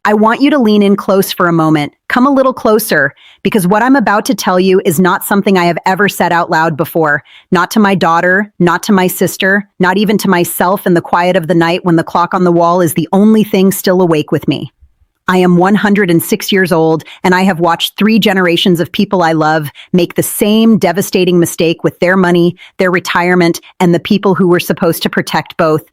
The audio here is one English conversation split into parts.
I want you to lean in close for a moment. Come a little closer, because what I'm about to tell you is not something I have ever said out loud before. Not to my daughter, not to my sister, not even to myself in the quiet of the night when the clock on the wall is the only thing still awake with me. I am 106 years old, and I have watched 3 generations of people I love make the same devastating mistake with their money, their retirement, and the people who were supposed to protect both.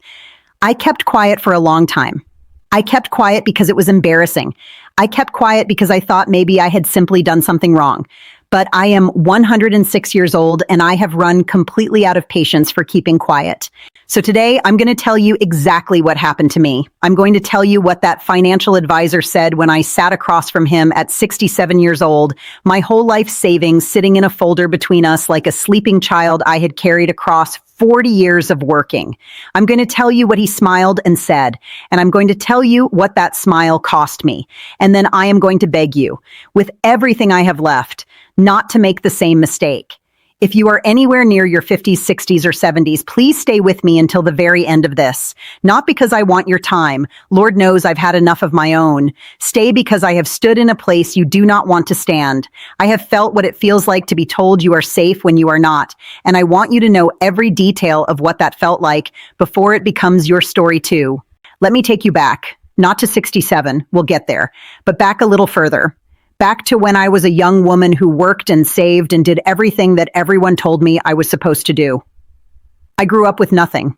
I kept quiet for a long time. I kept quiet because it was embarrassing. I kept quiet because I thought maybe I had simply done something wrong. But I am 106 years old, and I have run completely out of patience for keeping quiet. So today, I'm going to tell you exactly what happened to me. I'm going to tell you what that financial advisor said when I sat across from him at 67 years old, my whole life savings sitting in a folder between us like a sleeping child I had carried across 40 years of working. I'm going to tell you what he smiled and said, and I'm going to tell you what that smile cost me. And then I am going to beg you, with everything I have left, not to make the same mistake. If you are anywhere near your 50s, 60s, or 70s, please stay with me until the very end of this. Not because I want your time. Lord knows I've had enough of my own. Stay because I have stood in a place you do not want to stand. I have felt what it feels like to be told you are safe when you are not. And I want you to know every detail of what that felt like before it becomes your story too. Let me take you back. Not to 67, we'll get there, but back a little further. Back to when I was a young woman who worked and saved and did everything that everyone told me I was supposed to do. I grew up with nothing.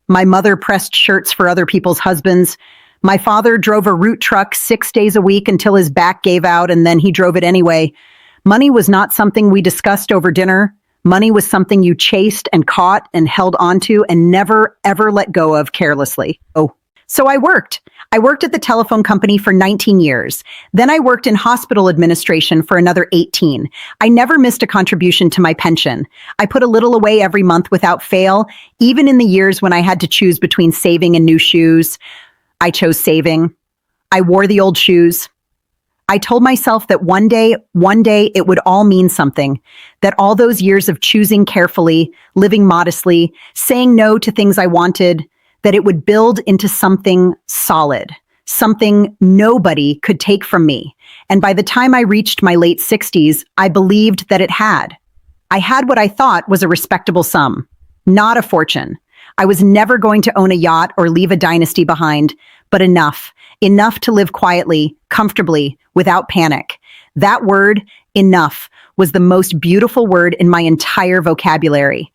My mother pressed shirts for other people's husbands. My father drove a root truck 6 days a week until his back gave out, and then he drove it anyway. Money was not something we discussed over dinner. Money was something you chased and caught and held onto and never, ever let go of carelessly. So I worked. I worked at the telephone company for 19 years. Then I worked in hospital administration for another 18. I never missed a contribution to my pension. I put a little away every month without fail, even in the years when I had to choose between saving and new shoes. I chose saving. I wore the old shoes. I told myself that one day it would all mean something, that all those years of choosing carefully, living modestly, saying no to things I wanted, that it would build into something solid, something nobody could take from me. And by the time I reached my late 60s, I believed that it had. I had what I thought was a respectable sum, not a fortune. I was never going to own a yacht or leave a dynasty behind, but enough to live quietly, comfortably, without panic. That word, enough, was the most beautiful word in my entire vocabulary.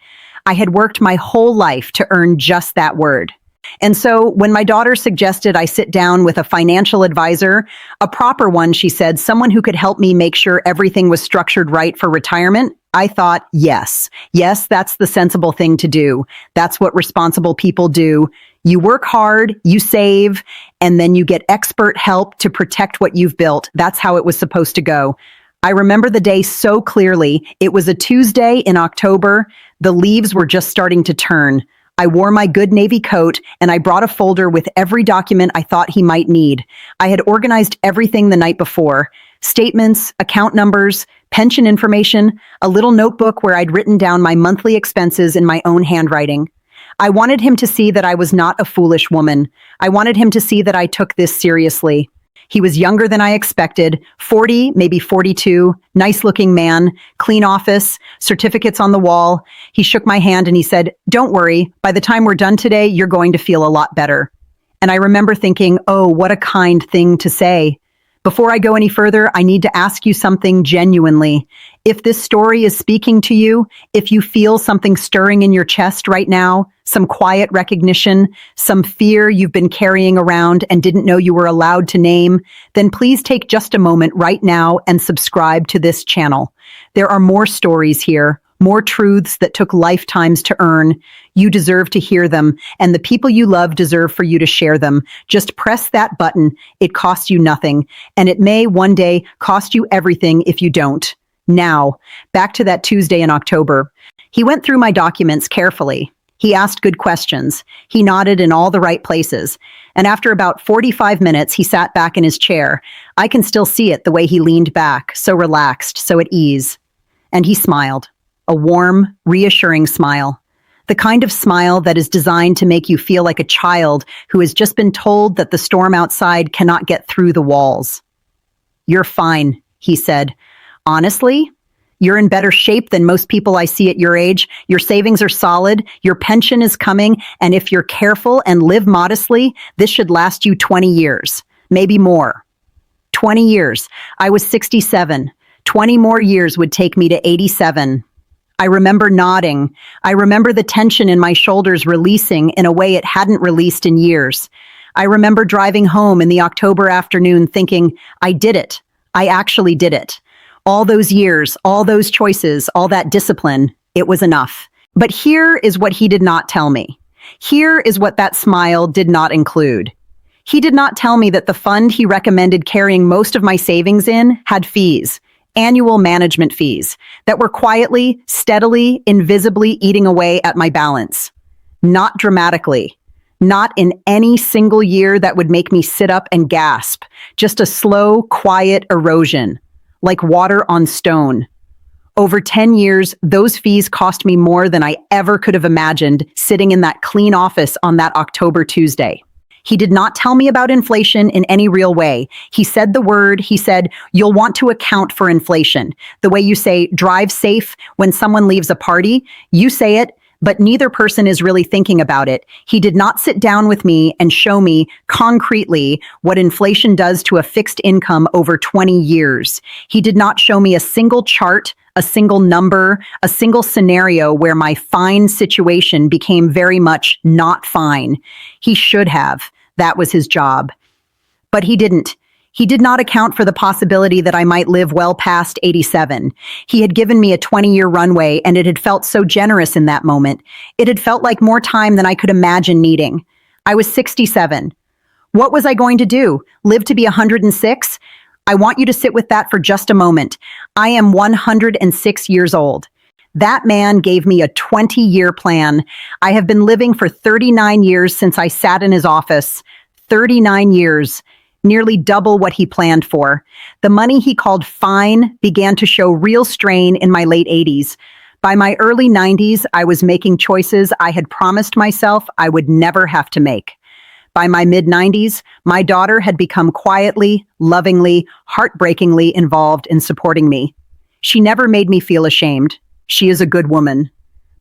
I had worked my whole life to earn just that word. And so when my daughter suggested I sit down with a financial advisor, a proper one, she said, someone who could help me make sure everything was structured right for retirement, I thought, yes, that's the sensible thing to do. That's what responsible people do. You work hard, you save, and then you get expert help to protect what you've built. That's how it was supposed to go. I remember the day so clearly. It was a Tuesday in October. The leaves were just starting to turn. I wore my good navy coat, and I brought a folder with every document I thought he might need. I had organized everything the night before: statements, account numbers, pension information, a little notebook where I'd written down my monthly expenses in my own handwriting. I wanted him to see that I was not a foolish woman. I wanted him to see that I took this seriously. He was younger than I expected, 40, maybe 42, nice-looking man, clean office, certificates on the wall. He shook my hand and he said, "Don't worry, by the time we're done today, you're going to feel a lot better." And I remember thinking, oh, what a kind thing to say. Before I go any further, I need to ask you something genuinely. If this story is speaking to you, if you feel something stirring in your chest right now, some quiet recognition, some fear you've been carrying around and didn't know you were allowed to name, then please take just a moment right now and subscribe to this channel. There are more stories here, more truths that took lifetimes to earn. You deserve to hear them, and the people you love deserve for you to share them. Just press that button. It costs you nothing, and it may one day cost you everything if you don't. Now, back to that Tuesday in October. He went through my documents carefully. He asked good questions. He nodded in all the right places. And after about 45 minutes, he sat back in his chair. I can still see it, the way he leaned back, so relaxed, so at ease. And he smiled. A warm, reassuring smile. The kind of smile that is designed to make you feel like a child who has just been told that the storm outside cannot get through the walls. "You're fine," he said. "Honestly, you're in better shape than most people I see at your age. Your savings are solid, your pension is coming, and if you're careful and live modestly, this should last you 20 years, maybe more." 20 years. I was 67. 20 more years would take me to 87. I remember nodding. I remember the tension in my shoulders releasing in a way it hadn't released in years. I remember driving home in the October afternoon thinking, I did it. I actually did it. All those years, all those choices, all that discipline, it was enough. But here is what he did not tell me. Here is what that smile did not include. He did not tell me that the fund he recommended carrying most of my savings in had fees, annual management fees, that were quietly, steadily, invisibly eating away at my balance. Not dramatically. Not in any single year that would make me sit up and gasp. Just a slow, quiet erosion, like water on stone. Over 10 years, those fees cost me more than I ever could have imagined sitting in that clean office on that October Tuesday. He did not tell me about inflation in any real way. He said the word, he said, "You'll want to account for inflation." The way you say, "drive safe" when someone leaves a party, you say it, but neither person is really thinking about it. He did not sit down with me and show me concretely what inflation does to a fixed income over 20 years. He did not show me a single chart, a single number, a single scenario where my fine situation became very much not fine. He should have. That was his job. But he didn't. He did not account for the possibility that I might live well past 87. He had given me a 20-year runway, and it had felt so generous in that moment. It had felt like more time than I could imagine needing. I was 67. What was I going to do? Live to be 106? I want you to sit with that for just a moment. I am 106 years old. That man gave me a 20-year plan. I have been living for 39 years since I sat in his office. 39 years. Nearly double what he planned for. The money he called fine began to show real strain in my late 80s. By my early 90s, I was making choices I had promised myself I would never have to make. By my mid-90s, my daughter had become quietly, lovingly, heartbreakingly involved in supporting me. She never made me feel ashamed. She is a good woman.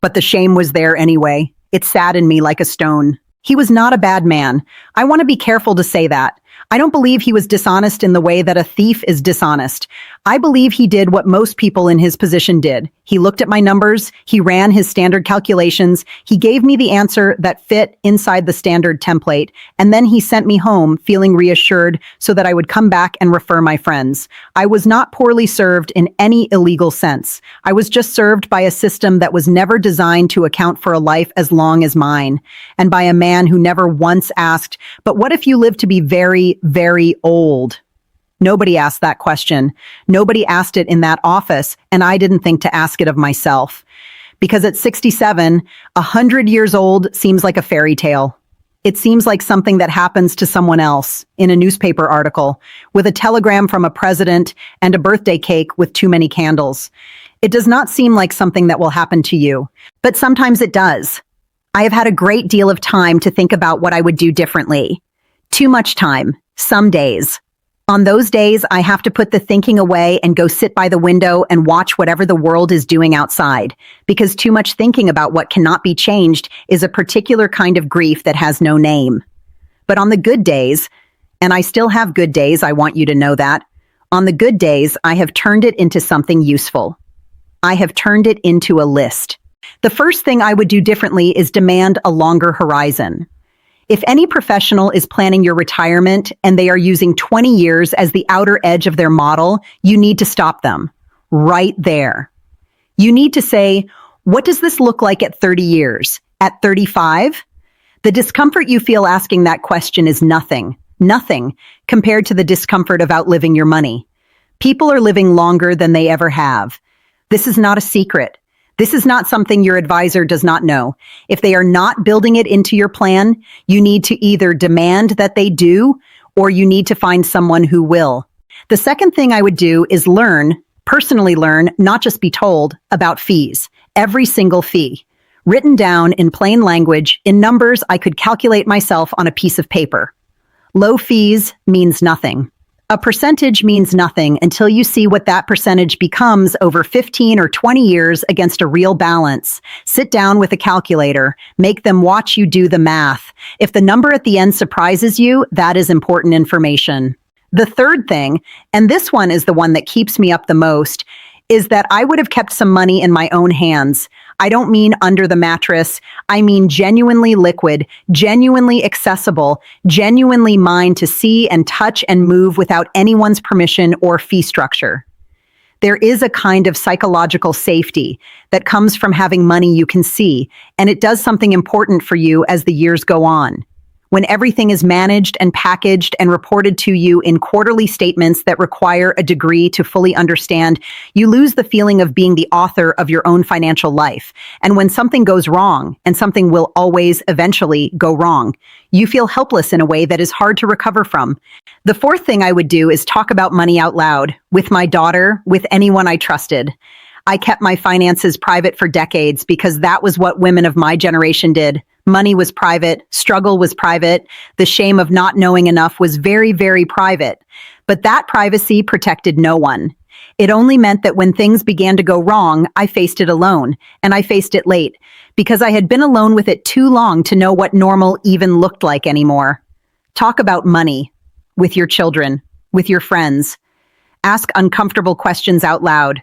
But the shame was there anyway. It sat in me like a stone. He was not a bad man. I want to be careful to say that. I don't believe he was dishonest in the way that a thief is dishonest. I believe he did what most people in his position did. He looked at my numbers, he ran his standard calculations, he gave me the answer that fit inside the standard template, and then he sent me home feeling reassured so that I would come back and refer my friends. I was not poorly served in any illegal sense. I was just served by a system that was never designed to account for a life as long as mine, and by a man who never once asked, "But what if you live to be very, very old?" Nobody asked that question. Nobody asked it in that office, and I didn't think to ask it of myself. Because at 67, 100 years old seems like a fairy tale. It seems like something that happens to someone else in a newspaper article, with a telegram from a president and a birthday cake with too many candles. It does not seem like something that will happen to you, but sometimes it does. I have had a great deal of time to think about what I would do differently. Too much time, some days. On those days, I have to put the thinking away and go sit by the window and watch whatever the world is doing outside, because too much thinking about what cannot be changed is a particular kind of grief that has no name. But on the good days, and I still have good days, I want you to know that, on the good days, I have turned it into something useful. I have turned it into a list. The first thing I would do differently is demand a longer horizon. If any professional is planning your retirement and they are using 20 years as the outer edge of their model, you need to stop them right there. You need to say, what does this look like at 30 years? At 35? The discomfort you feel asking that question is nothing compared to the discomfort of outliving your money. People are living longer than they ever have. This is not a secret. This is not something your advisor does not know. If they are not building it into your plan, you need to either demand that they do, or you need to find someone who will. The second thing I would do is personally learn, not just be told, about fees. Every single fee. written down in plain language, in numbers I could calculate myself on a piece of paper. Low fees means nothing. A percentage means nothing until you see what that percentage becomes over 15 or 20 years against a real balance. Sit down with a calculator. Make them watch you do the math. If the number at the end surprises you, that is important information. The third thing, and this one is the one that keeps me up the most, is that I would have kept some money in my own hands. I don't mean under the mattress. I mean genuinely liquid, genuinely accessible, genuinely mine to see and touch and move without anyone's permission or fee structure. There is a kind of psychological safety that comes from having money you can see, and it does something important for you as the years go on. When everything is managed and packaged and reported to you in quarterly statements that require a degree to fully understand, you lose the feeling of being the author of your own financial life. And when something goes wrong, and something will always eventually go wrong, you feel helpless in a way that is hard to recover from. The fourth thing I would do is talk about money out loud, with my daughter, with anyone I trusted. I kept my finances private for decades because that was what women of my generation did. Money was private, struggle was private, the shame of not knowing enough was very, very private. But that privacy protected no one. It only meant that when things began to go wrong, I faced it alone, and I faced it late, because I had been alone with it too long to know what normal even looked like anymore. Talk about money, with your children, with your friends. Ask uncomfortable questions out loud.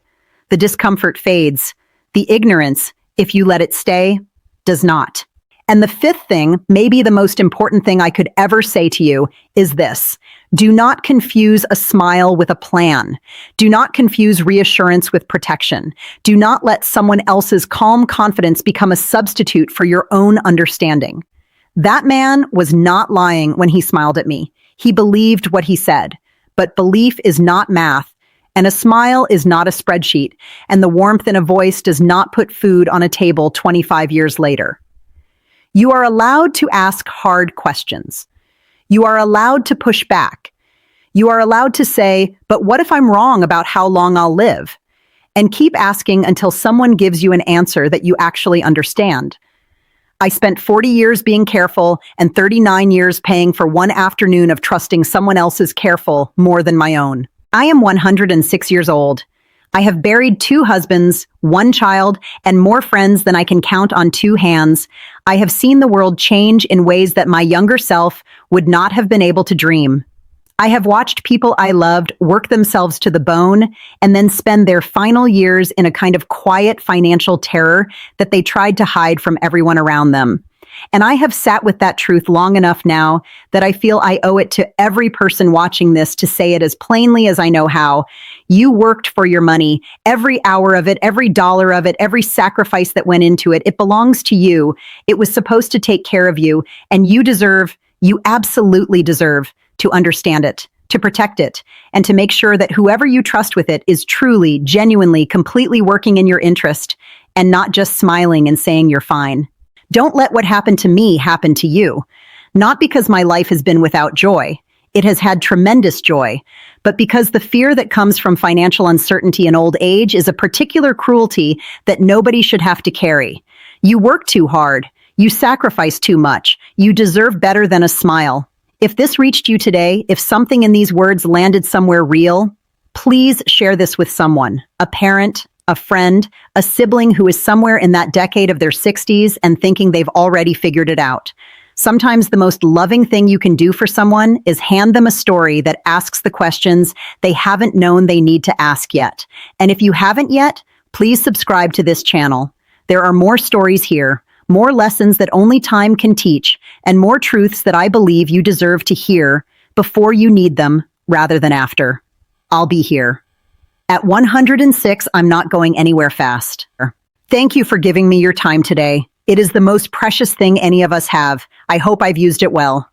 The discomfort fades. The ignorance, if you let it stay, does not. And the fifth thing, maybe the most important thing I could ever say to you, is this. Do not confuse a smile with a plan. Do not confuse reassurance with protection. Do not let someone else's calm confidence become a substitute for your own understanding. That man was not lying when he smiled at me. He believed what he said. But belief is not math, and a smile is not a spreadsheet, and the warmth in a voice does not put food on a table 25 years later. You are allowed to ask hard questions. You are allowed to push back. You are allowed to say, but what if I'm wrong about how long I'll live? And keep asking until someone gives you an answer that you actually understand. I spent 40 years being careful and 39 years paying for one afternoon of trusting someone else's careful more than my own. I am 106 years old. I have buried 2 husbands, 1 child, and more friends than I can count on 2 hands. I have seen the world change in ways that my younger self would not have been able to dream. I have watched people I loved work themselves to the bone and then spend their final years in a kind of quiet financial terror that they tried to hide from everyone around them. And I have sat with that truth long enough now that I feel I owe it to every person watching this to say it as plainly as I know how. You worked for your money, every hour of it, every dollar of it, every sacrifice that went into it. It belongs to you. It was supposed to take care of you, and you absolutely deserve to understand it, to protect it, and to make sure that whoever you trust with it is truly, genuinely, completely working in your interest and not just smiling and saying you're fine. Don't let what happened to me happen to you. Not because my life has been without joy. It has had tremendous joy, but because the fear that comes from financial uncertainty in old age is a particular cruelty that nobody should have to carry. You work too hard. You sacrifice too much. You deserve better than a smile. If this reached you today, if something in these words landed somewhere real, please share this with someone, a parent, a friend, a sibling who is somewhere in that decade of their 60s and thinking they've already figured it out. Sometimes the most loving thing you can do for someone is hand them a story that asks the questions they haven't known they need to ask yet. And if you haven't yet, please subscribe to this channel. There are more stories here, more lessons that only time can teach, and more truths that I believe you deserve to hear before you need them rather than after. I'll be here. At 106, I'm not going anywhere fast. Thank you for giving me your time today. It is the most precious thing any of us have. I hope I've used it well.